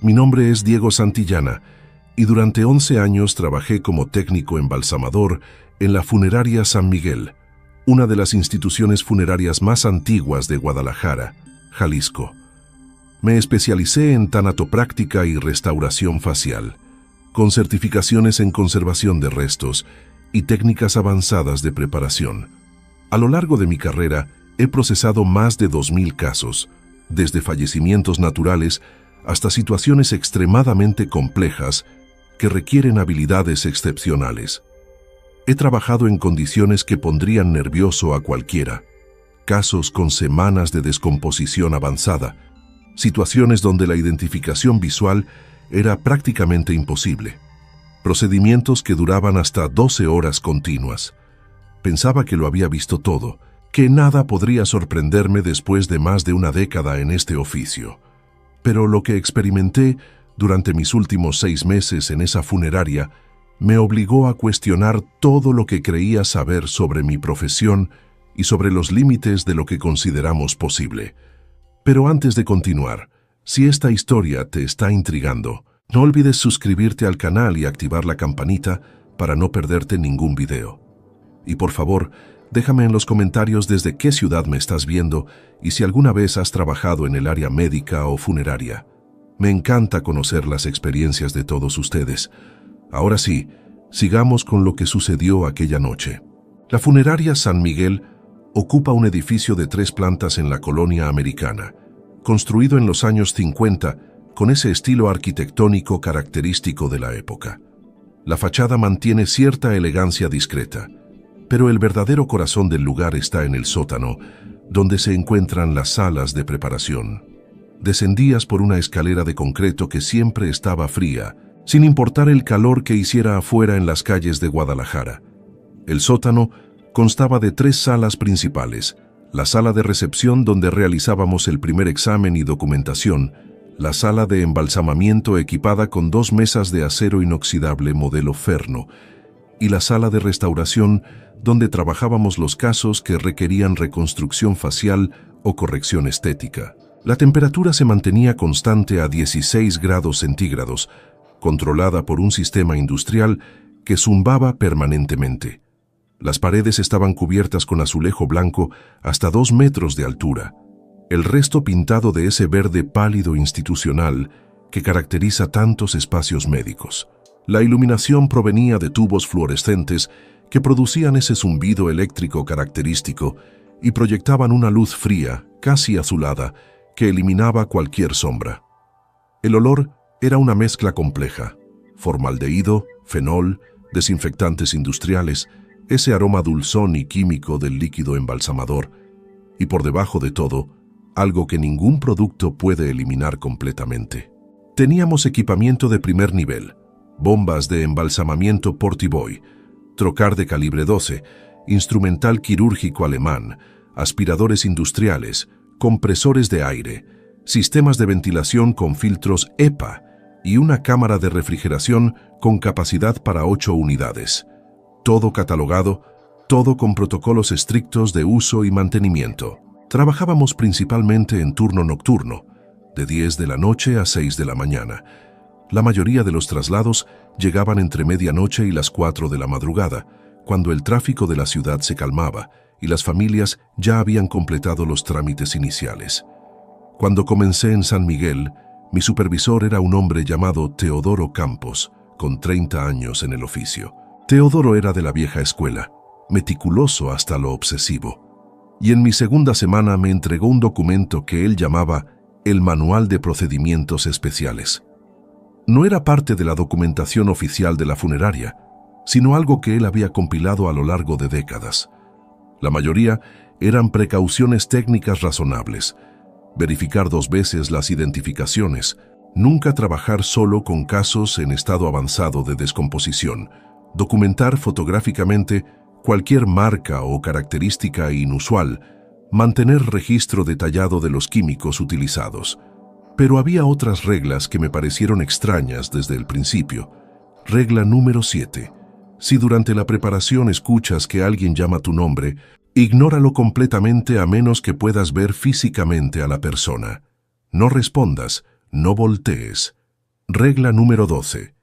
Mi nombre es Diego Santillana y durante 11 años trabajé como técnico embalsamador en la funeraria San Miguel, una de las instituciones funerarias más antiguas de Guadalajara, Jalisco. Me especialicé en tanatopráctica y restauración facial, con certificaciones en conservación de restos y técnicas avanzadas de preparación. A lo largo de mi carrera he procesado más de 2000 casos, desde fallecimientos naturales hasta situaciones extremadamente complejas que requieren habilidades excepcionales. He trabajado en condiciones que pondrían nervioso a cualquiera, casos con semanas de descomposición avanzada, situaciones donde la identificación visual era prácticamente imposible, procedimientos que duraban hasta 12 horas continuas. Pensaba que lo había visto todo, que nada podría sorprenderme después de más de una década en este oficio. Pero lo que experimenté durante mis últimos 6 meses en esa funeraria me obligó a cuestionar todo lo que creía saber sobre mi profesión y sobre los límites de lo que consideramos posible. Pero antes de continuar, si esta historia te está intrigando, no olvides suscribirte al canal y activar la campanita para no perderte ningún video. Y por favor, déjame en los comentarios desde qué ciudad me estás viendo y si alguna vez has trabajado en el área médica o funeraria. Me encanta conocer las experiencias de todos ustedes. Ahora sí, sigamos con lo que sucedió aquella noche. La funeraria San Miguel ocupa un edificio de 3 plantas en la colonia americana, construido en los años 50 con ese estilo arquitectónico característico de la época. La fachada mantiene cierta elegancia discreta, pero el verdadero corazón del lugar está en el sótano, donde se encuentran las salas de preparación. Descendías por una escalera de concreto que siempre estaba fría, sin importar el calor que hiciera afuera en las calles de Guadalajara. El sótano constaba de 3 salas principales: la sala de recepción donde realizábamos el primer examen y documentación, la sala de embalsamamiento equipada con 2 mesas de acero inoxidable modelo Ferno, y la sala de restauración donde trabajábamos los casos que requerían reconstrucción facial o corrección estética. La temperatura se mantenía constante a 16 grados centígrados, controlada por un sistema industrial que zumbaba permanentemente. Las paredes estaban cubiertas con azulejo blanco hasta 2 metros de altura, el resto pintado de ese verde pálido institucional que caracteriza tantos espacios médicos. La iluminación provenía de tubos fluorescentes que producían ese zumbido eléctrico característico y proyectaban una luz fría, casi azulada, que eliminaba cualquier sombra. El olor era una mezcla compleja: formaldehído, fenol, desinfectantes industriales, ese aroma dulzón y químico del líquido embalsamador, y por debajo de todo, algo que ningún producto puede eliminar completamente. Teníamos equipamiento de primer nivel: bombas de embalsamamiento Portiboy, trocar de calibre 12, instrumental quirúrgico alemán, aspiradores industriales, compresores de aire, sistemas de ventilación con filtros EPA y una cámara de refrigeración con capacidad para 8 unidades. Todo catalogado, todo con protocolos estrictos de uso y mantenimiento. Trabajábamos principalmente en turno nocturno, de 10 de la noche a 6 de la mañana. La mayoría de los traslados llegaban entre medianoche y las 4 de la madrugada, cuando el tráfico de la ciudad se calmaba y las familias ya habían completado los trámites iniciales. Cuando comencé en San Miguel, mi supervisor era un hombre llamado Teodoro Campos, con 30 años en el oficio. Teodoro era de la vieja escuela, meticuloso hasta lo obsesivo. Y en mi segunda semana me entregó un documento que él llamaba el Manual de Procedimientos Especiales. No era parte de la documentación oficial de la funeraria, sino algo que él había compilado a lo largo de décadas. La mayoría eran precauciones técnicas razonables: verificar 2 veces las identificaciones, nunca trabajar solo con casos en estado avanzado de descomposición, documentar fotográficamente cualquier marca o característica inusual, mantener registro detallado de los químicos utilizados. Pero había otras reglas que me parecieron extrañas desde el principio. Regla número 7. Si durante la preparación escuchas que alguien llama tu nombre, ignóralo completamente a menos que puedas ver físicamente a la persona. No respondas, no voltees, Regla número 12.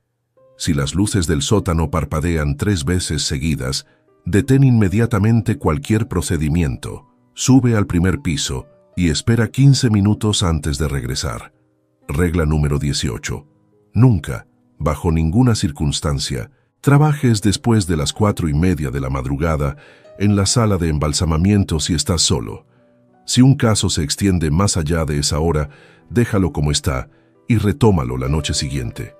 Si las luces del sótano parpadean 3 veces seguidas, detén inmediatamente cualquier procedimiento, sube al primer piso y espera 15 minutos antes de regresar. Regla número 18. Nunca, bajo ninguna circunstancia, trabajes después de las 4:30 de la madrugada en la sala de embalsamamiento si estás solo. Si un caso se extiende más allá de esa hora, déjalo como está y retómalo la noche siguiente.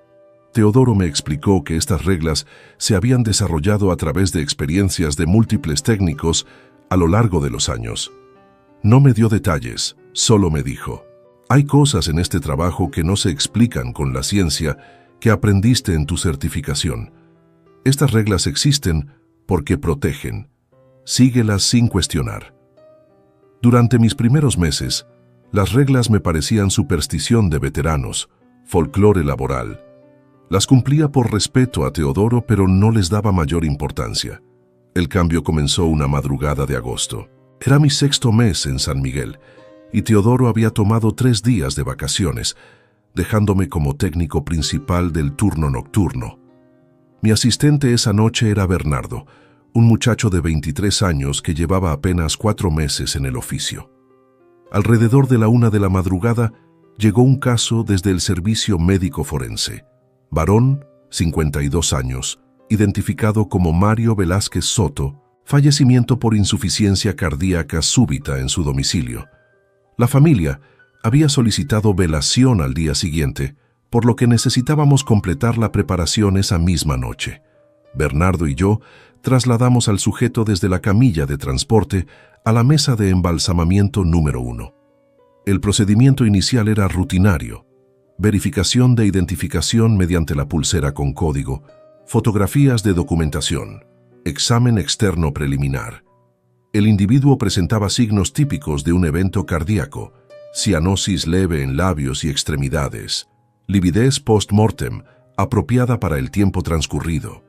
Teodoro me explicó que estas reglas se habían desarrollado a través de experiencias de múltiples técnicos a lo largo de los años. No me dio detalles, solo me dijo: hay cosas en este trabajo que no se explican con la ciencia que aprendiste en tu certificación. Estas reglas existen porque protegen. Síguelas sin cuestionar. Durante mis primeros meses, las reglas me parecían superstición de veteranos, folclore laboral. Las cumplía por respeto a Teodoro, pero no les daba mayor importancia. El cambio comenzó una madrugada de agosto. Era mi 6º mes en San Miguel, y Teodoro había tomado 3 días de vacaciones, dejándome como técnico principal del turno nocturno. Mi asistente esa noche era Bernardo, un muchacho de 23 años que llevaba apenas 4 meses en el oficio. Alrededor de la 1 de la madrugada llegó un caso desde el servicio médico forense. Varón, 52 años, identificado como Mario Velázquez Soto, fallecimiento por insuficiencia cardíaca súbita en su domicilio. La familia había solicitado velación al día siguiente, por lo que necesitábamos completar la preparación esa misma noche. Bernardo y yo trasladamos al sujeto desde la camilla de transporte a la mesa de embalsamamiento número 1. El procedimiento inicial era rutinario: verificación de identificación mediante la pulsera con código, fotografías de documentación, examen externo preliminar. El individuo presentaba signos típicos de un evento cardíaco: cianosis leve en labios y extremidades, lividez post-mortem apropiada para el tiempo transcurrido,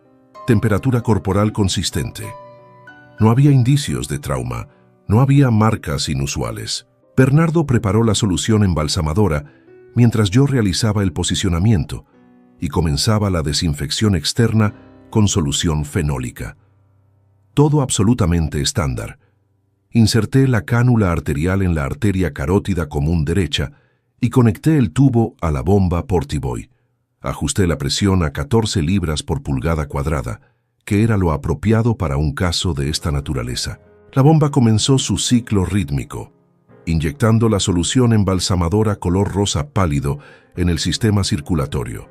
temperatura corporal consistente. No había indicios de trauma, no había marcas inusuales. Bernardo preparó la solución embalsamadora mientras yo realizaba el posicionamiento y comenzaba la desinfección externa con solución fenólica. Todo absolutamente estándar. Inserté la cánula arterial en la arteria carótida común derecha y conecté el tubo a la bomba Portiboy. Ajusté la presión a 14 libras por pulgada cuadrada, que era lo apropiado para un caso de esta naturaleza. La bomba comenzó su ciclo rítmico, inyectando la solución embalsamadora color rosa pálido en el sistema circulatorio.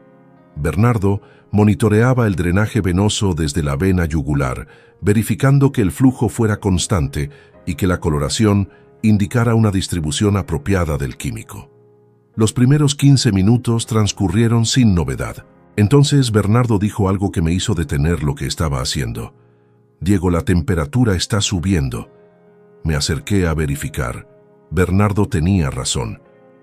Bernardo monitoreaba el drenaje venoso desde la vena yugular, verificando que el flujo fuera constante y que la coloración indicara una distribución apropiada del químico. Los primeros 15 minutos transcurrieron sin novedad. Entonces Bernardo dijo algo que me hizo detener lo que estaba haciendo. «Diego, la temperatura está subiendo». Me acerqué a verificar. Bernardo tenía razón.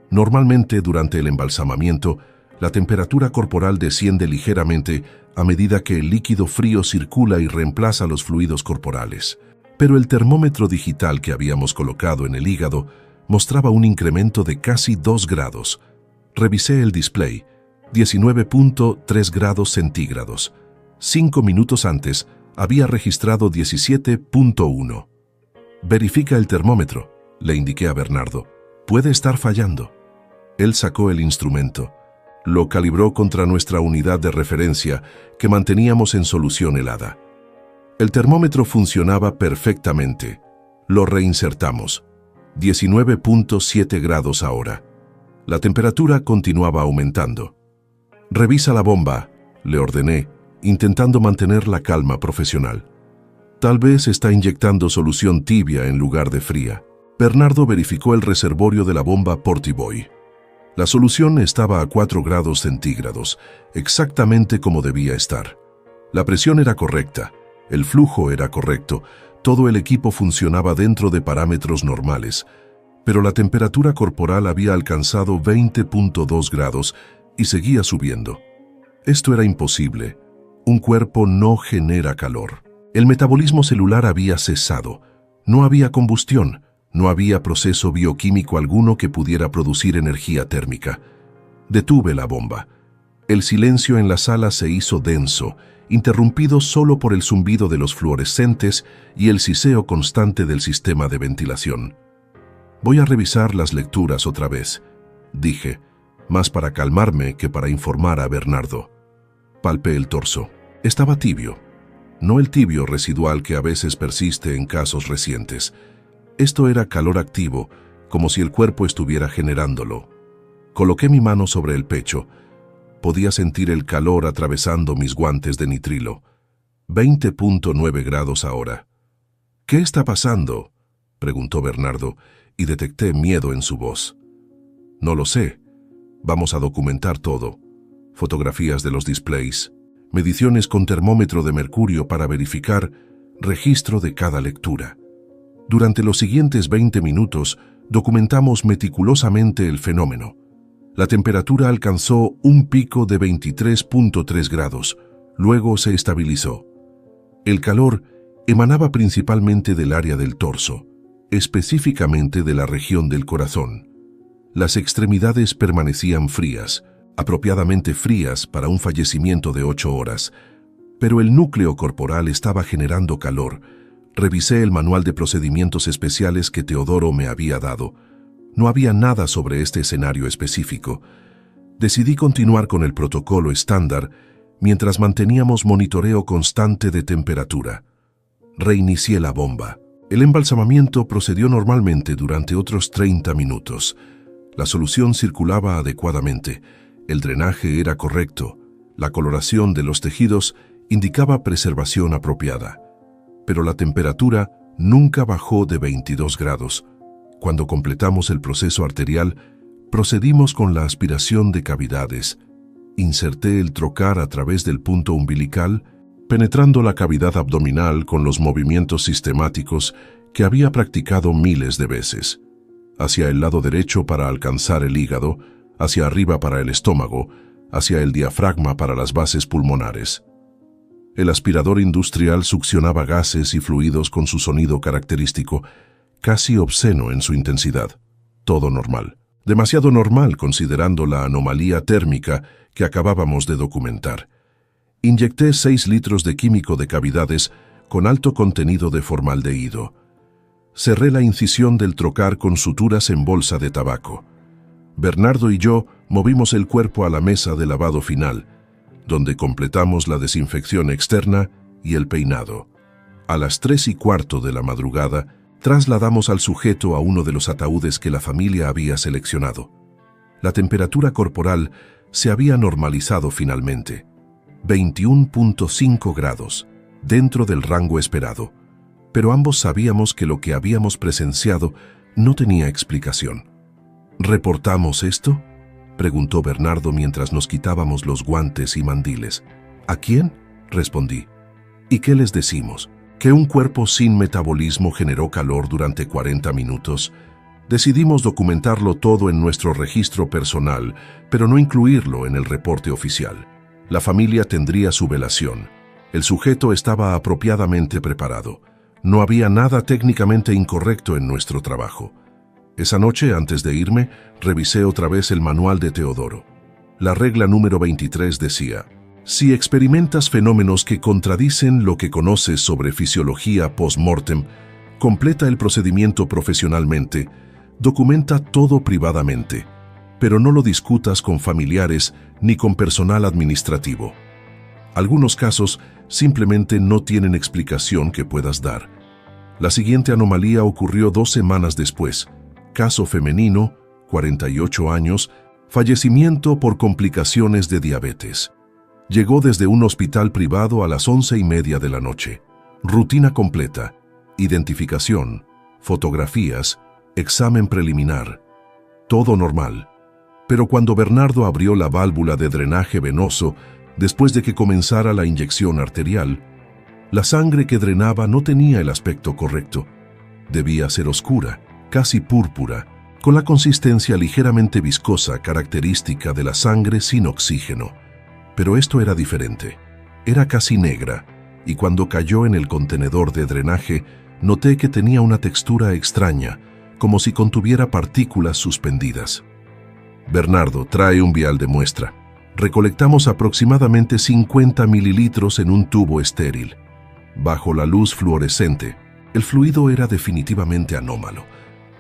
Normalmente, durante el embalsamamiento, la temperatura corporal desciende ligeramente a medida que el líquido frío circula y reemplaza los fluidos corporales. Pero el termómetro digital que habíamos colocado en el hígado mostraba un incremento de casi 2 grados. Revisé el display: 19.3 grados centígrados. 5 minutos antes había registrado 17.1. «Verifica el termómetro», le indiqué a Bernardo. «Puede estar fallando». Él sacó el instrumento. Lo calibró contra nuestra unidad de referencia que manteníamos en solución helada. El termómetro funcionaba perfectamente. Lo reinsertamos. 19.7 grados ahora. La temperatura continuaba aumentando. «Revisa la bomba», le ordené, intentando mantener la calma profesional. «Tal vez está inyectando solución tibia en lugar de fría». Bernardo verificó el reservorio de la bomba Portiboy. La solución estaba a 4 grados centígrados, exactamente como debía estar. La presión era correcta, el flujo era correcto, todo el equipo funcionaba dentro de parámetros normales, pero la temperatura corporal había alcanzado 20.2 grados y seguía subiendo. Esto era imposible. Un cuerpo no genera calor. El metabolismo celular había cesado. No había combustión. No había proceso bioquímico alguno que pudiera producir energía térmica. Detuve la bomba. El silencio en la sala se hizo denso, interrumpido solo por el zumbido de los fluorescentes y el siseo constante del sistema de ventilación. «Voy a revisar las lecturas otra vez», dije, más para calmarme que para informar a Bernardo. Palpé el torso. Estaba tibio. No el tibio residual que a veces persiste en casos recientes. Esto era calor activo, como si el cuerpo estuviera generándolo. Coloqué mi mano sobre el pecho. Podía sentir el calor atravesando mis guantes de nitrilo. 20.9 grados ahora. «¿Qué está pasando?», preguntó Bernardo, y detecté miedo en su voz. «No lo sé. Vamos a documentar todo. Fotografías de los displays, mediciones con termómetro de mercurio para verificar, registro de cada lectura. Durante los siguientes 20 minutos documentamos meticulosamente el fenómeno. La temperatura alcanzó un pico de 23.3 grados, luego se estabilizó. El calor emanaba principalmente del área del torso, específicamente de la región del corazón. Las extremidades permanecían frías, apropiadamente frías para un fallecimiento de 8 horas, pero el núcleo corporal estaba generando calor. Revisé el manual de procedimientos especiales que Teodoro me había dado. No había nada sobre este escenario específico. Decidí continuar con el protocolo estándar mientras manteníamos monitoreo constante de temperatura. Reinicié la bomba. El embalsamamiento procedió normalmente durante otros 30 minutos. La solución circulaba adecuadamente. El drenaje era correcto. La coloración de los tejidos indicaba preservación apropiada. Pero la temperatura nunca bajó de 22 grados. Cuando completamos el proceso arterial, procedimos con la aspiración de cavidades. Inserté el trocar a través del punto umbilical, penetrando la cavidad abdominal con los movimientos sistemáticos que había practicado miles de veces. Hacia el lado derecho para alcanzar el hígado, hacia arriba para el estómago, hacia el diafragma para las bases pulmonares. El aspirador industrial succionaba gases y fluidos con su sonido característico, casi obsceno en su intensidad. Todo normal. Demasiado normal considerando la anomalía térmica que acabábamos de documentar. Inyecté 6 litros de químico de cavidades con alto contenido de formaldehído. Cerré la incisión del trocar con suturas en bolsa de tabaco. Bernardo y yo movimos el cuerpo a la mesa de lavado final, donde completamos la desinfección externa y el peinado. A las 3:15 de la madrugada, trasladamos al sujeto a uno de los ataúdes que la familia había seleccionado. La temperatura corporal se había normalizado finalmente. 21.5 grados, dentro del rango esperado. Pero ambos sabíamos que lo que habíamos presenciado no tenía explicación. ¿Reportamos esto?, preguntó Bernardo mientras nos quitábamos los guantes y mandiles. ¿A quién?, respondí. ¿Y qué les decimos? ¿Que un cuerpo sin metabolismo generó calor durante 40 minutos? Decidimos documentarlo todo en nuestro registro personal, pero no incluirlo en el reporte oficial. La familia tendría su velación. El sujeto estaba apropiadamente preparado. No había nada técnicamente incorrecto en nuestro trabajo. Esa noche, antes de irme, revisé otra vez el manual de Teodoro. La regla número 23 decía: si experimentas fenómenos que contradicen lo que conoces sobre fisiología post-mortem, completa el procedimiento profesionalmente, documenta todo privadamente, pero no lo discutas con familiares ni con personal administrativo. Algunos casos simplemente no tienen explicación que puedas dar. La siguiente anomalía ocurrió 2 semanas después. Caso femenino, 48 años, fallecimiento por complicaciones de diabetes. Llegó desde un hospital privado a las 11:30 de la noche. Rutina completa, identificación, fotografías, examen preliminar. Todo normal. Pero cuando Bernardo abrió la válvula de drenaje venoso, después de que comenzara la inyección arterial, la sangre que drenaba no tenía el aspecto correcto. Debía ser oscura, casi púrpura, con la consistencia ligeramente viscosa característica de la sangre sin oxígeno. Pero esto era diferente. Era casi negra, y cuando cayó en el contenedor de drenaje, noté que tenía una textura extraña, como si contuviera partículas suspendidas. Bernardo, trae un vial de muestra. Recolectamos aproximadamente 50 mililitros en un tubo estéril. Bajo la luz fluorescente, el fluido era definitivamente anómalo.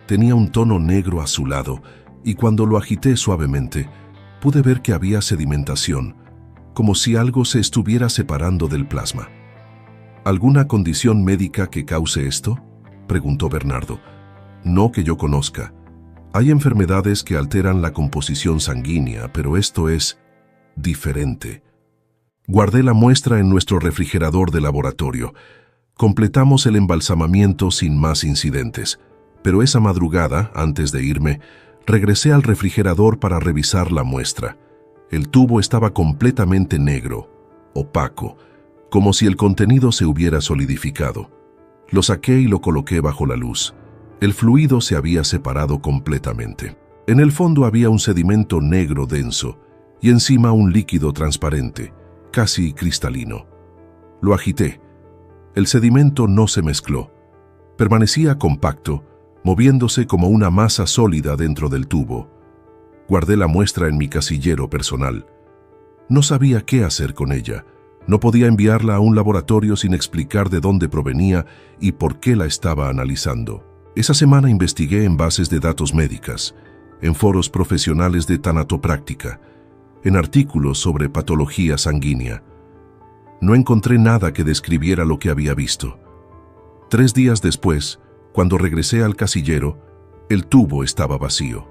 Tenía un tono negro azulado y cuando lo agité suavemente, pude ver que había sedimentación, como si algo se estuviera separando del plasma. ¿Alguna condición médica que cause esto?, preguntó Bernardo. No que yo conozca. Hay enfermedades que alteran la composición sanguínea, pero esto es diferente. Guardé la muestra en nuestro refrigerador de laboratorio. Completamos el embalsamamiento sin más incidentes, pero esa madrugada, antes de irme, regresé al refrigerador para revisar la muestra. El tubo estaba completamente negro, opaco, como si el contenido se hubiera solidificado. Lo saqué y lo coloqué bajo la luz. El fluido se había separado completamente. En el fondo había un sedimento negro denso y encima un líquido transparente, casi cristalino. Lo agité. El sedimento no se mezcló. Permanecía compacto, moviéndose como una masa sólida dentro del tubo. Guardé la muestra en mi casillero personal. No sabía qué hacer con ella. No podía enviarla a un laboratorio sin explicar de dónde provenía y por qué la estaba analizando. Esa semana investigué en bases de datos médicas, en foros profesionales de tanatopráctica, en artículos sobre patología sanguínea. No encontré nada que describiera lo que había visto. 3 días después, cuando regresé al casillero, el tubo estaba vacío.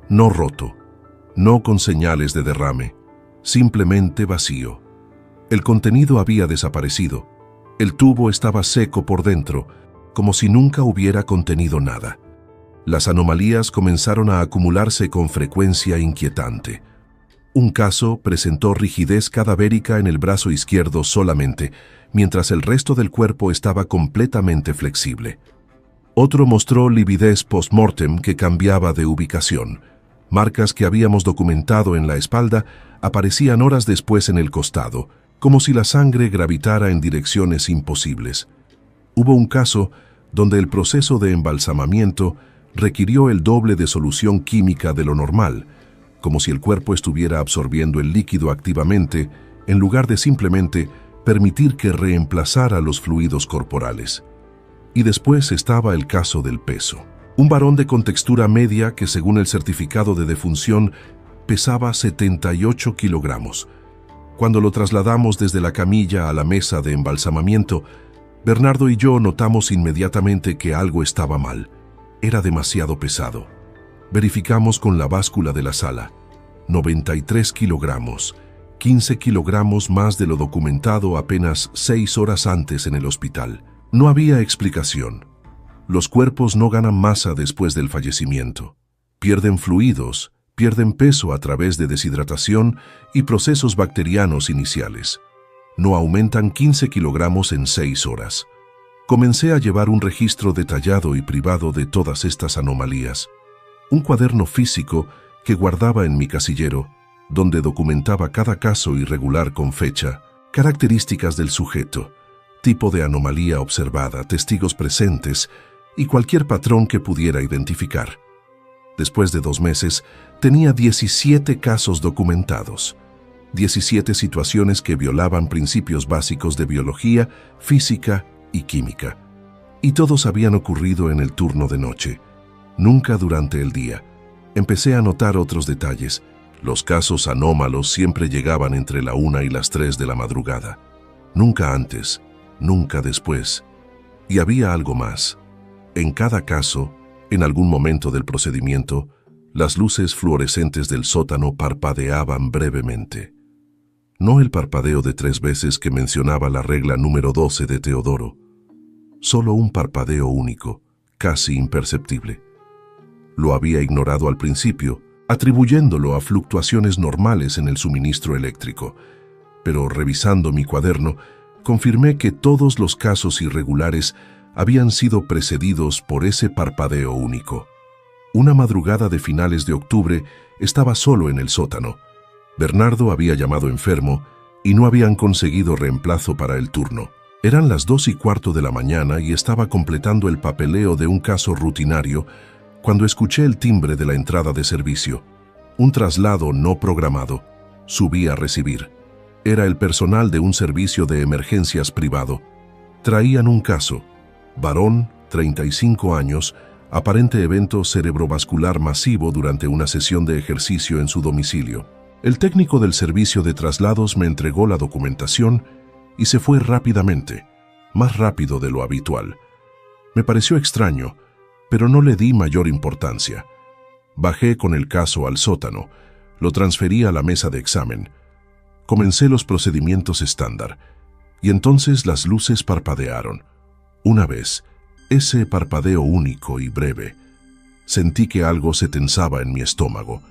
No roto, no con señales de derrame, simplemente vacío. El contenido había desaparecido. El tubo estaba seco por dentro, como si nunca hubiera contenido nada. Las anomalías comenzaron a acumularse con frecuencia inquietante. Un caso presentó rigidez cadavérica en el brazo izquierdo solamente, mientras el resto del cuerpo estaba completamente flexible. Otro mostró lividez post-mortem que cambiaba de ubicación. Marcas que habíamos documentado en la espalda aparecían horas después en el costado, como si la sangre gravitara en direcciones imposibles. Hubo un caso donde el proceso de embalsamamiento requirió el doble de solución química de lo normal, como si el cuerpo estuviera absorbiendo el líquido activamente en lugar de simplemente permitir que reemplazara los fluidos corporales. Y después estaba el caso del peso. Un varón de contextura media que, según el certificado de defunción, pesaba 78 kilogramos. Cuando lo trasladamos desde la camilla a la mesa de embalsamamiento, Bernardo y yo notamos inmediatamente que algo estaba mal. Era demasiado pesado. Verificamos con la báscula de la sala. 93 kilogramos, 15 kilogramos más de lo documentado apenas 6 horas antes en el hospital. No había explicación. Los cuerpos no ganan masa después del fallecimiento. Pierden fluidos, pierden peso a través de deshidratación y procesos bacterianos iniciales. No aumentan 15 kilogramos en 6 horas. Comencé a llevar un registro detallado y privado de todas estas anomalías. Un cuaderno físico que guardaba en mi casillero, donde documentaba cada caso irregular con fecha, características del sujeto, tipo de anomalía observada, testigos presentes y cualquier patrón que pudiera identificar. Después de 2 meses, tenía 17 casos documentados, 17 situaciones que violaban principios básicos de biología, física y química. Y todos habían ocurrido en el turno de noche, nunca durante el día. Empecé a notar otros detalles. Los casos anómalos siempre llegaban entre la 1 y las 3 de la madrugada. Nunca antes, nunca después. Y había algo más. En cada caso, en algún momento del procedimiento, las luces fluorescentes del sótano parpadeaban brevemente. No el parpadeo de 3 veces que mencionaba la regla número 12 de Teodoro. Solo un parpadeo único, casi imperceptible. Lo había ignorado al principio, atribuyéndolo a fluctuaciones normales en el suministro eléctrico, pero revisando mi cuaderno, confirmé que todos los casos irregulares habían sido precedidos por ese parpadeo único. Una madrugada de finales de octubre estaba solo en el sótano. Bernardo había llamado enfermo y no habían conseguido reemplazo para el turno. Eran las 2:15 de la mañana y estaba completando el papeleo de un caso rutinario cuando escuché el timbre de la entrada de servicio. Un traslado no programado. Subí a recibir. Era el personal de un servicio de emergencias privado. Traían un caso. Varón, 35 años, aparente evento cerebrovascular masivo durante una sesión de ejercicio en su domicilio. El técnico del servicio de traslados me entregó la documentación y se fue rápidamente, más rápido de lo habitual. Me pareció extraño, pero no le di mayor importancia. Bajé con el caso al sótano, lo transferí a la mesa de examen. Comencé los procedimientos estándar, y entonces las luces parpadearon. Una vez, ese parpadeo único y breve, sentí que algo se tensaba en mi estómago.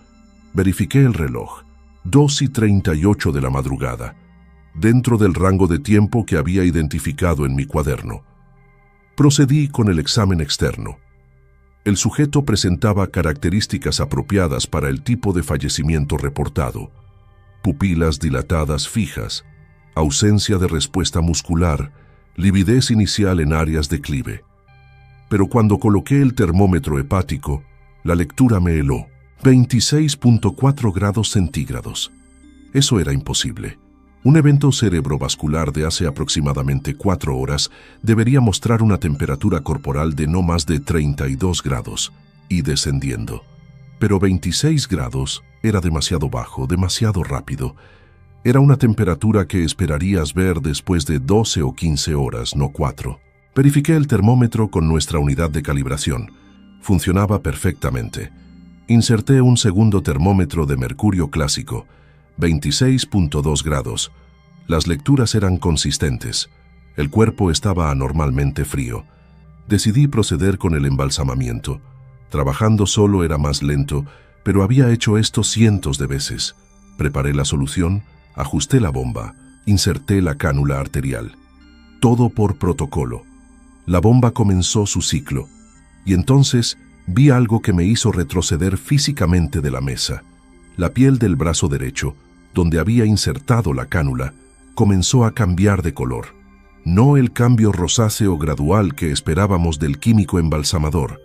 Verifiqué el reloj, 2:38 de la madrugada, dentro del rango de tiempo que había identificado en mi cuaderno. Procedí con el examen externo. El sujeto presentaba características apropiadas para el tipo de fallecimiento reportado: pupilas dilatadas fijas, ausencia de respuesta muscular, lividez inicial en áreas declive. Pero cuando coloqué el termómetro hepático, la lectura me heló: 26.4 grados centígrados. Eso era imposible. Un evento cerebrovascular de hace aproximadamente 4 horas debería mostrar una temperatura corporal de no más de 32 grados, y descendiendo. Pero 26 grados era demasiado bajo, demasiado rápido. Era una temperatura que esperarías ver después de 12 o 15 horas, no 4. Verifiqué el termómetro con nuestra unidad de calibración. Funcionaba perfectamente. Inserté un segundo termómetro de mercurio clásico, 26.2 grados. Las lecturas eran consistentes. El cuerpo estaba anormalmente frío. Decidí proceder con el embalsamamiento. Trabajando solo era más lento, pero había hecho esto cientos de veces. Preparé la solución, ajusté la bomba, inserté la cánula arterial. Todo por protocolo. La bomba comenzó su ciclo, y entonces vi algo que me hizo retroceder físicamente de la mesa. La piel del brazo derecho, donde había insertado la cánula, comenzó a cambiar de color. No el cambio rosáceo gradual que esperábamos del químico embalsamador.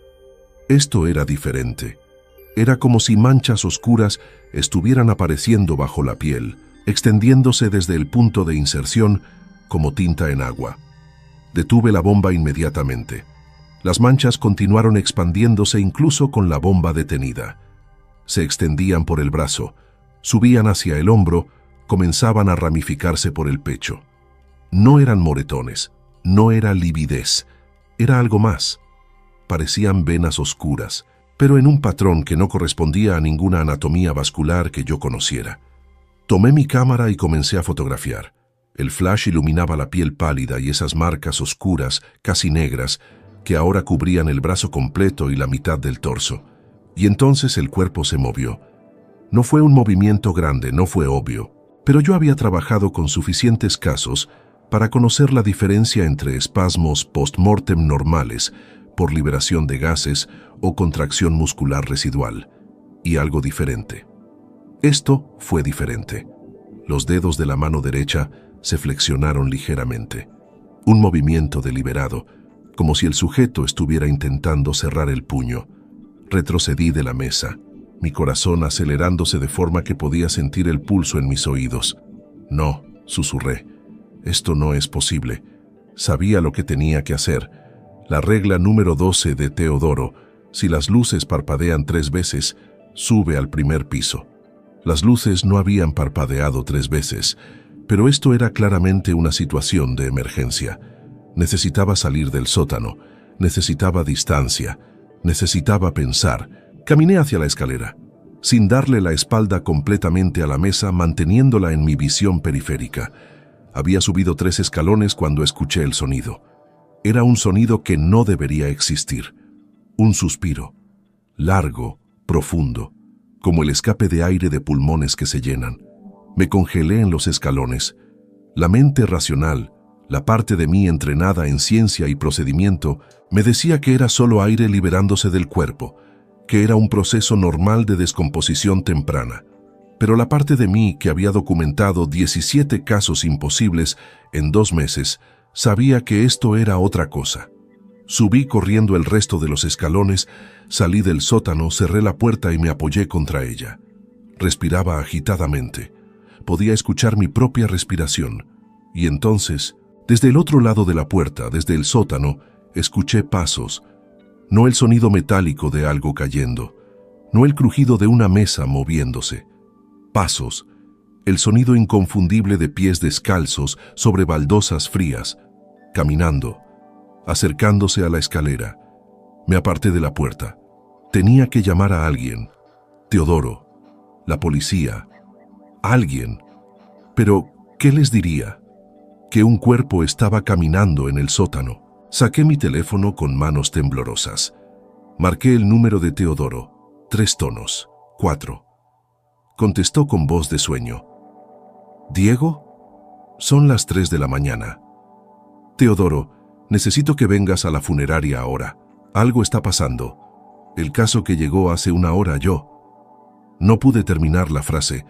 Esto era diferente. Era como si manchas oscuras estuvieran apareciendo bajo la piel, extendiéndose desde el punto de inserción como tinta en agua. Detuve la bomba inmediatamente. Las manchas continuaron expandiéndose incluso con la bomba detenida. Se extendían por el brazo, subían hacia el hombro, comenzaban a ramificarse por el pecho. No eran moretones, no era lividez, era algo más. Parecían venas oscuras, pero en un patrón que no correspondía a ninguna anatomía vascular que yo conociera. Tomé mi cámara y comencé a fotografiar. El flash iluminaba la piel pálida y esas marcas oscuras, casi negras, que ahora cubrían el brazo completo y la mitad del torso. Y entonces el cuerpo se movió. No fue un movimiento grande, no fue obvio, pero yo había trabajado con suficientes casos para conocer la diferencia entre espasmos post-mortem normales por liberación de gases o contracción muscular residual, y algo diferente. Esto fue diferente. Los dedos de la mano derecha se flexionaron ligeramente. Un movimiento deliberado, como si el sujeto estuviera intentando cerrar el puño. Retrocedí de la mesa, mi corazón acelerándose de forma que podía sentir el pulso en mis oídos. No, susurré. Esto no es posible. Sabía lo que tenía que hacer. La regla número 12 de Teodoro: si las luces parpadean 3 veces, sube al primer piso. Las luces no habían parpadeado 3 veces, pero esto era claramente una situación de emergencia. Necesitaba salir del sótano, necesitaba distancia, necesitaba pensar. Caminé hacia la escalera, sin darle la espalda completamente a la mesa, manteniéndola en mi visión periférica. Había subido 3 escalones cuando escuché el sonido. Era un sonido que no debería existir. Un suspiro, largo, profundo, como el escape de aire de pulmones que se llenan. Me congelé en los escalones. La mente racional, la parte de mí entrenada en ciencia y procedimiento, me decía que era solo aire liberándose del cuerpo, que era un proceso normal de descomposición temprana. Pero la parte de mí que había documentado 17 casos imposibles en 2 meses, sabía que esto era otra cosa. Subí corriendo el resto de los escalones, salí del sótano, cerré la puerta y me apoyé contra ella. Respiraba agitadamente. podía escuchar mi propia respiración. Y entonces, desde el otro lado de la puerta, desde el sótano, escuché pasos. No el sonido metálico de algo cayendo, no el crujido de una mesa moviéndose. Pasos, el sonido inconfundible de pies descalzos sobre baldosas frías, caminando, acercándose a la escalera. Me aparté de la puerta. Tenía que llamar a alguien. Teodoro, la policía, alguien. Pero, ¿qué les diría? Que un cuerpo estaba caminando en el sótano. Saqué mi teléfono con manos temblorosas. Marqué el número de Teodoro. 3 tonos. 4. Contestó con voz de sueño. ¿Diego? Son las 3 de la mañana. Teodoro, necesito que vengas a la funeraria ahora. Algo está pasando. El caso que llegó hace una hora yo. No pude terminar la frase,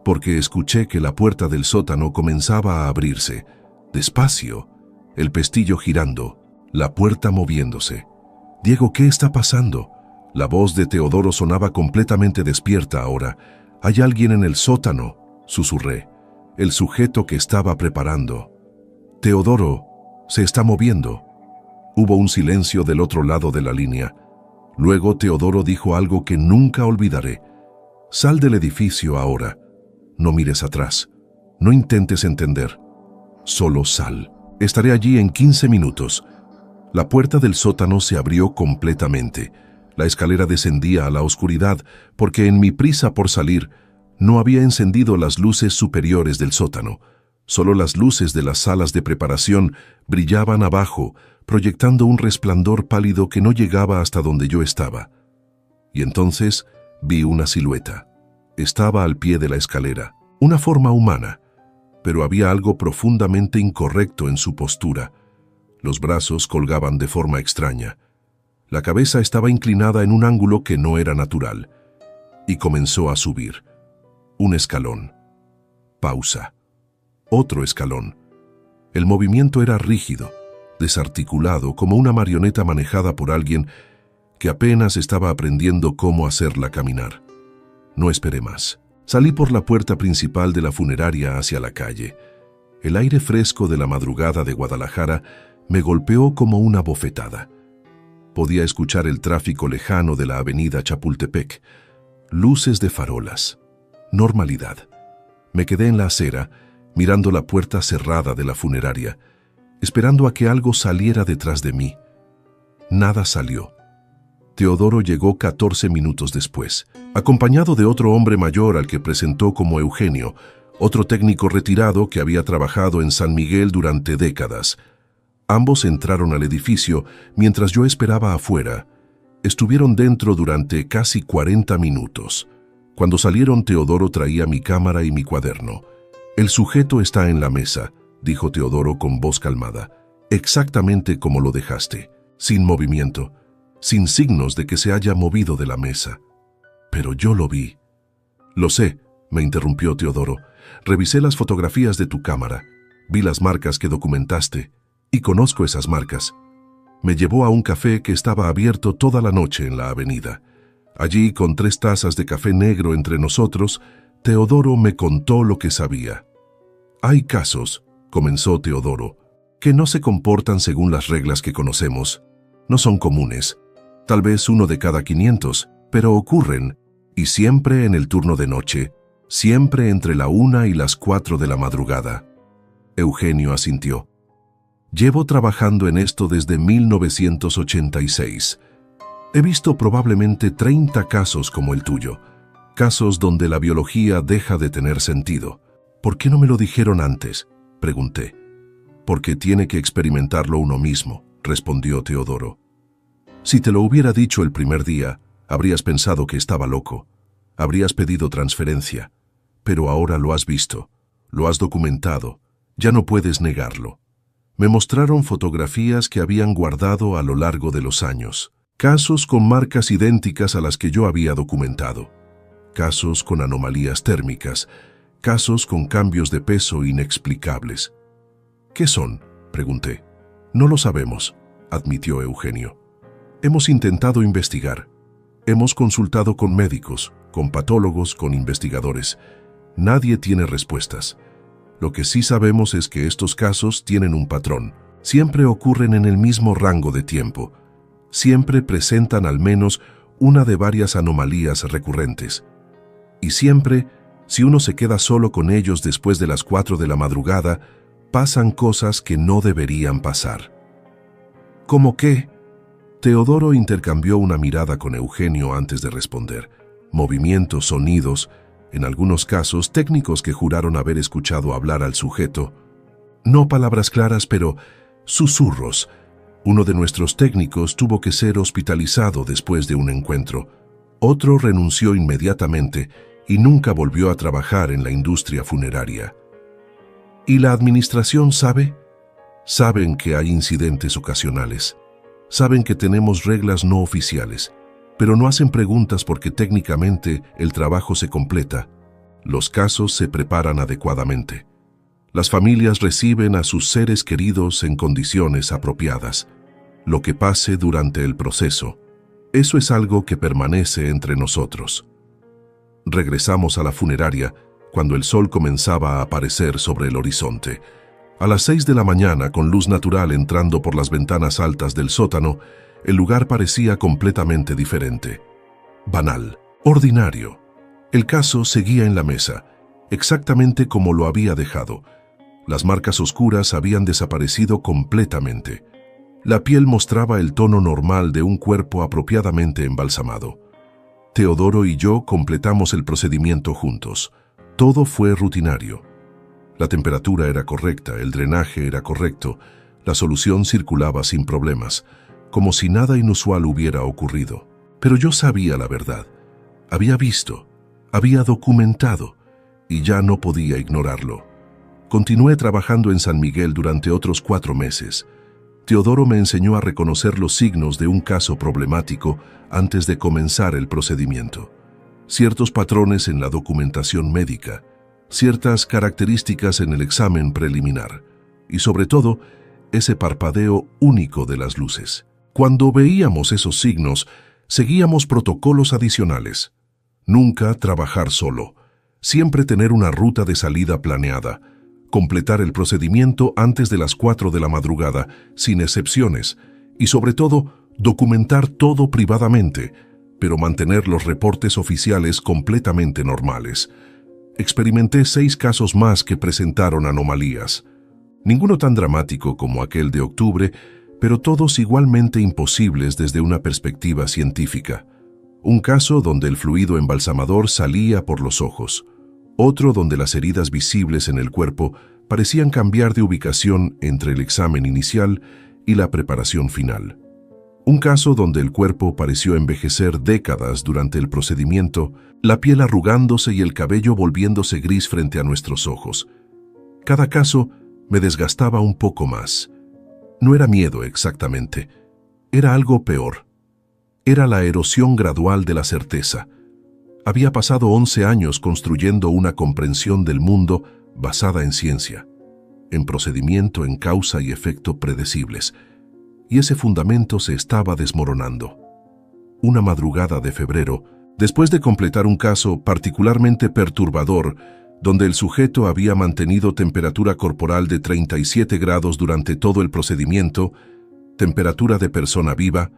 porque escuché que la puerta del sótano comenzaba a abrirse. Despacio, el pestillo girando, la puerta moviéndose. Diego, ¿qué está pasando? La voz de Teodoro sonaba completamente despierta ahora. Hay alguien en el sótano, susurré. El sujeto que estaba preparando. Teodoro, se está moviendo. Hubo un silencio del otro lado de la línea. Luego Teodoro dijo algo que nunca olvidaré. Sal del edificio ahora. No mires atrás. No intentes entender. Solo sal. Estaré allí en 15 minutos. La puerta del sótano se abrió completamente. La escalera descendía a la oscuridad porque en mi prisa por salir no había encendido las luces superiores del sótano. Solo las luces de las salas de preparación brillaban abajo, proyectando un resplandor pálido que no llegaba hasta donde yo estaba. Y entonces vi una silueta. Estaba al pie de la escalera, una forma humana, pero había algo profundamente incorrecto en su postura. Los brazos colgaban de forma extraña. La cabeza estaba inclinada en un ángulo que no era natural. Y comenzó a subir. Un escalón. Pausa. Otro escalón. El movimiento era rígido, desarticulado, como una marioneta manejada por alguien que apenas estaba aprendiendo cómo hacerla caminar. No esperé más. Salí por la puerta principal de la funeraria hacia la calle. El aire fresco de la madrugada de Guadalajara me golpeó como una bofetada. Podía escuchar el tráfico lejano de la avenida Chapultepec. Luces de farolas. Normalidad. Me quedé en la acera, mirando la puerta cerrada de la funeraria, esperando a que algo saliera detrás de mí. Nada salió. Teodoro llegó 14 minutos después, acompañado de otro hombre mayor al que presentó como Eugenio, otro técnico retirado que había trabajado en San Miguel durante décadas. Ambos entraron al edificio mientras yo esperaba afuera. Estuvieron dentro durante casi 40 minutos. Cuando salieron, Teodoro traía mi cámara y mi cuaderno. «El sujeto está en la mesa», dijo Teodoro con voz calmada. «Exactamente como lo dejaste, sin movimiento, sin signos de que se haya movido de la mesa». «Pero yo lo vi». «Lo sé», me interrumpió Teodoro. «Revisé las fotografías de tu cámara, vi las marcas que documentaste, y conozco esas marcas». Me llevó a un café que estaba abierto toda la noche en la avenida. Allí, con 3 tazas de café negro entre nosotros, Teodoro me contó lo que sabía. «Hay casos», comenzó Teodoro, «que no se comportan según las reglas que conocemos. No son comunes. Tal vez 1 de cada 500, pero ocurren, y siempre en el turno de noche, siempre entre la 1 y las 4 de la madrugada». Eugenio asintió. «Llevo trabajando en esto desde 1986. He visto probablemente 30 casos como el tuyo, casos donde la biología deja de tener sentido». «¿Por qué no me lo dijeron antes?», pregunté. «Porque tiene que experimentarlo uno mismo», respondió Teodoro. «Si te lo hubiera dicho el primer día, habrías pensado que estaba loco. Habrías pedido transferencia. Pero ahora lo has visto, lo has documentado, ya no puedes negarlo». Me mostraron fotografías que habían guardado a lo largo de los años. Casos con marcas idénticas a las que yo había documentado. Casos con anomalías térmicas. Casos con cambios de peso inexplicables. «¿Qué son?», pregunté. «No lo sabemos», admitió Eugenio. «Hemos intentado investigar. Hemos consultado con médicos, con patólogos, con investigadores. Nadie tiene respuestas. Lo que sí sabemos es que estos casos tienen un patrón. Siempre ocurren en el mismo rango de tiempo. Siempre presentan al menos una de varias anomalías recurrentes. Y siempre, si uno se queda solo con ellos después de las 4 de la madrugada, pasan cosas que no deberían pasar. ¿Cómo qué? Teodoro intercambió una mirada con Eugenio antes de responder. Movimientos, sonidos, en algunos casos técnicos que juraron haber escuchado hablar al sujeto. No palabras claras, pero susurros. Uno de nuestros técnicos tuvo que ser hospitalizado después de un encuentro. Otro renunció inmediatamente y nunca volvió a trabajar en la industria funeraria. ¿Y la administración sabe? Saben que hay incidentes ocasionales. Saben que tenemos reglas no oficiales, pero no hacen preguntas porque técnicamente el trabajo se completa. Los casos se preparan adecuadamente. Las familias reciben a sus seres queridos en condiciones apropiadas. Lo que pase durante el proceso, eso es algo que permanece entre nosotros. Regresamos a la funeraria cuando el sol comenzaba a aparecer sobre el horizonte. A las 6 de la mañana, con luz natural entrando por las ventanas altas del sótano, el lugar parecía completamente diferente. Banal, ordinario. El caso seguía en la mesa, exactamente como lo había dejado. Las marcas oscuras habían desaparecido completamente. La piel mostraba el tono normal de un cuerpo apropiadamente embalsamado. Teodoro y yo completamos el procedimiento juntos. Todo fue rutinario. La temperatura era correcta, el drenaje era correcto, la solución circulaba sin problemas, como si nada inusual hubiera ocurrido. Pero yo sabía la verdad. Había visto, había documentado, y ya no podía ignorarlo. Continué trabajando en San Miguel durante otros 4 meses. Teodoro me enseñó a reconocer los signos de un caso problemático antes de comenzar el procedimiento. Ciertos patrones en la documentación médica, ciertas características en el examen preliminar y, sobre todo, ese parpadeo único de las luces. Cuando veíamos esos signos, seguíamos protocolos adicionales. Nunca trabajar solo, siempre tener una ruta de salida planeada, completar el procedimiento antes de las 4 de la madrugada, sin excepciones, y sobre todo, documentar todo privadamente, pero mantener los reportes oficiales completamente normales. Experimenté 6 casos más que presentaron anomalías. Ninguno tan dramático como aquel de octubre, pero todos igualmente imposibles desde una perspectiva científica. Un caso donde el fluido embalsamador salía por los ojos. Otro donde las heridas visibles en el cuerpo parecían cambiar de ubicación entre el examen inicial y la preparación final. Un caso donde el cuerpo pareció envejecer décadas durante el procedimiento, la piel arrugándose y el cabello volviéndose gris frente a nuestros ojos. Cada caso me desgastaba un poco más. No era miedo exactamente, era algo peor. Era la erosión gradual de la certeza. Había pasado 11 años construyendo una comprensión del mundo basada en ciencia, en procedimiento, en causa y efecto predecibles, y ese fundamento se estaba desmoronando. Una madrugada de febrero, después de completar un caso particularmente perturbador, donde el sujeto había mantenido temperatura corporal de 37 grados durante todo el procedimiento, temperatura de persona viva,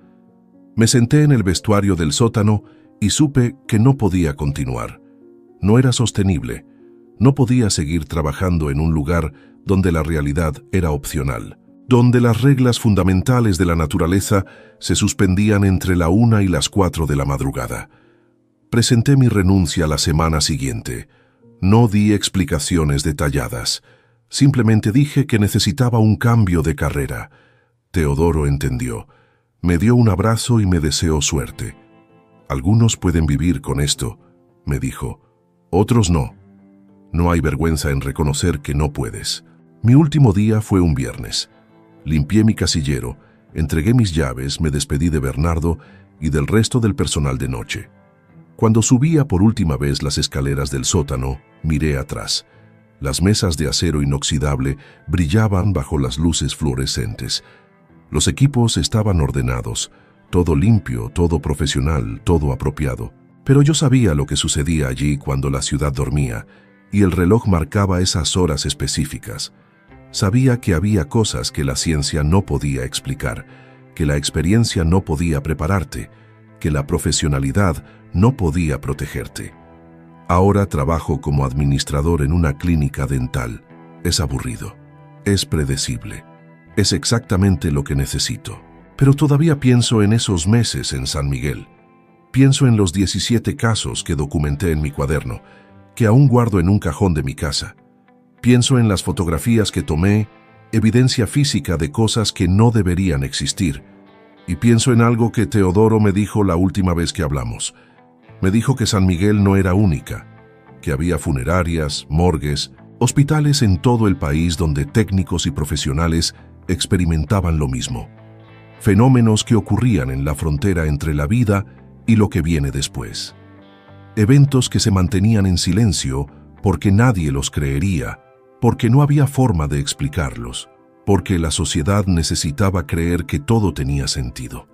me senté en el vestuario del sótano y supe que no podía continuar. No era sostenible. No podía seguir trabajando en un lugar donde la realidad era opcional, donde las reglas fundamentales de la naturaleza se suspendían entre la 1 y las 4 de la madrugada. Presenté mi renuncia la semana siguiente. No di explicaciones detalladas. Simplemente dije que necesitaba un cambio de carrera. Teodoro entendió. Me dio un abrazo y me deseó suerte. Algunos pueden vivir con esto, me dijo. Otros no. No hay vergüenza en reconocer que no puedes. Mi último día fue un viernes. Limpié mi casillero, entregué mis llaves, me despedí de Bernardo y del resto del personal de noche. Cuando subía por última vez las escaleras del sótano, miré atrás. Las mesas de acero inoxidable brillaban bajo las luces fluorescentes. Los equipos estaban ordenados, todo limpio, todo profesional, todo apropiado. Pero yo sabía lo que sucedía allí cuando la ciudad dormía, y el reloj marcaba esas horas específicas. Sabía que había cosas que la ciencia no podía explicar, que la experiencia no podía prepararte, que la profesionalidad no podía protegerte. Ahora trabajo como administrador en una clínica dental. Es aburrido, es predecible, es exactamente lo que necesito. Pero todavía pienso en esos meses en San Miguel. Pienso en los 17 casos que documenté en mi cuaderno, que aún guardo en un cajón de mi casa. Pienso en las fotografías que tomé, evidencia física de cosas que no deberían existir. Y pienso en algo que Teodoro me dijo la última vez que hablamos. Me dijo que San Miguel no era única, que había funerarias, morgues, hospitales en todo el país donde técnicos y profesionales experimentaban lo mismo. Fenómenos que ocurrían en la frontera entre la vida y lo que viene después. Eventos que se mantenían en silencio porque nadie los creería, porque no había forma de explicarlos, porque la sociedad necesitaba creer que todo tenía sentido.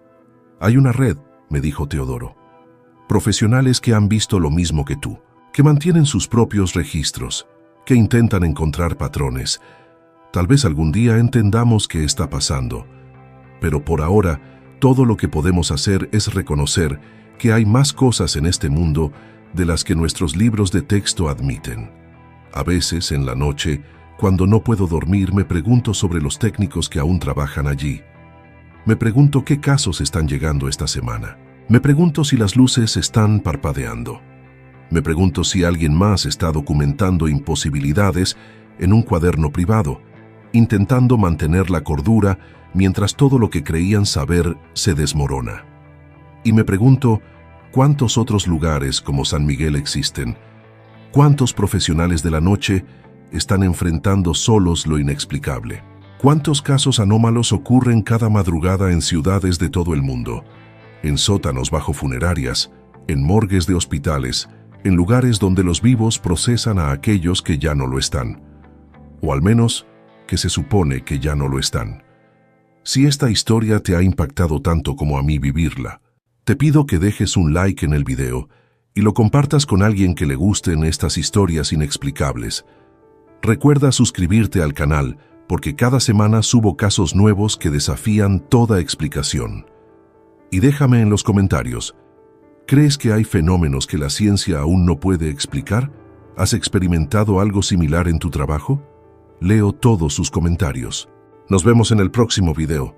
Hay una red, me dijo Teodoro. Profesionales que han visto lo mismo que tú, que mantienen sus propios registros, que intentan encontrar patrones. Tal vez algún día entendamos qué está pasando, pero por ahora todo lo que podemos hacer es reconocer que hay más cosas en este mundo de las que nuestros libros de texto admiten. A veces, en la noche, cuando no puedo dormir, me pregunto sobre los técnicos que aún trabajan allí. Me pregunto qué casos están llegando esta semana. Me pregunto si las luces están parpadeando. Me pregunto si alguien más está documentando imposibilidades en un cuaderno privado, intentando mantener la cordura mientras todo lo que creían saber se desmorona. Y me pregunto, ¿cuántos otros lugares como San Miguel existen? ¿Cuántos profesionales de la noche están enfrentando solos lo inexplicable? ¿Cuántos casos anómalos ocurren cada madrugada en ciudades de todo el mundo? En sótanos bajo funerarias, en morgues de hospitales, en lugares donde los vivos procesan a aquellos que ya no lo están. O al menos, que se supone que ya no lo están. Si esta historia te ha impactado tanto como a mí vivirla, te pido que dejes un like en el video y lo compartas con alguien que le gusten estas historias inexplicables. Recuerda suscribirte al canal porque cada semana subo casos nuevos que desafían toda explicación. Y déjame en los comentarios, ¿crees que hay fenómenos que la ciencia aún no puede explicar? ¿Has experimentado algo similar en tu trabajo? Leo todos sus comentarios. Nos vemos en el próximo video.